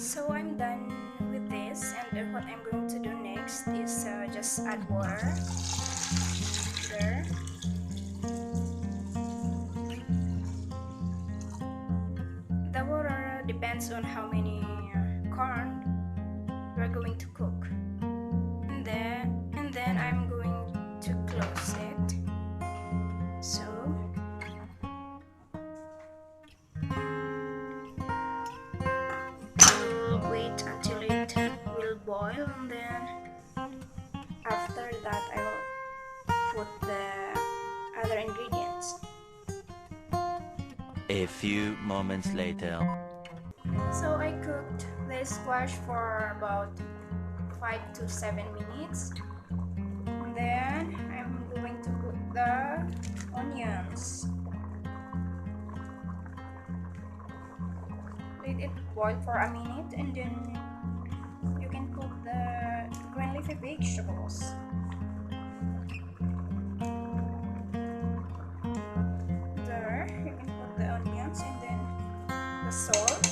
So I'm done with this, and what I'm going to do next is just add water there. The water depends on how many corn we're going to cook, and then I'm going to close it. So we'll wait until it will boil, and then after that I will put the other ingredients. A few moments later. So I cooked the squash for about 5 to 7 minutes. And then I'm going to put the onions. Let it boil for a minute, and then you can put the green leafy vegetables. There, you can put the onions and then the salt.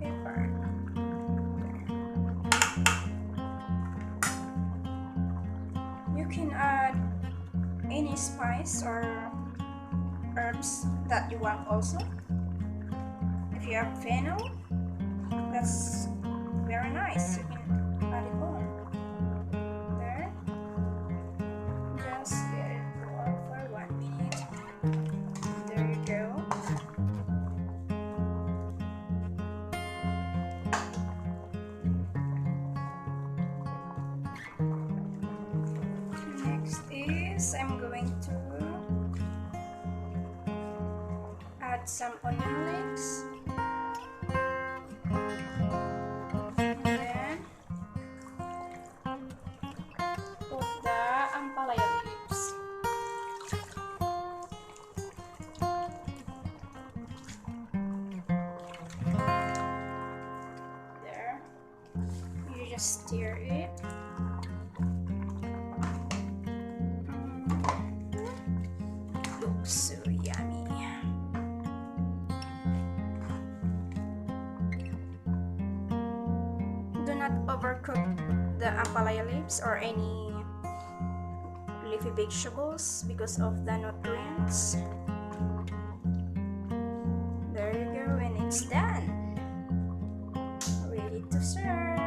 Pepper. You can add any spice or herbs that you want also. If you have fennel, that's very nice. You can add it on. There. Just let it boil for 1 minute. There you go. Next is I'm going to add some onion leeks, and then put the ampalaya leaves. There, you just stir it. Looks so yummy. Do not overcook the ampalaya leaves or any leafy vegetables because of the nutrients. There you go, and it's done. Ready to serve.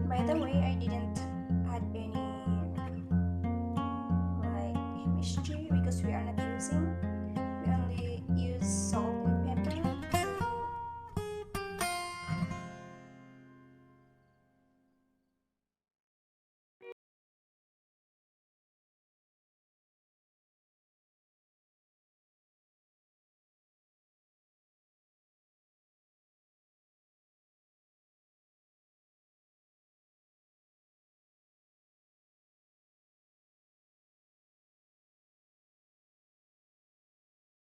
By the way, I didn't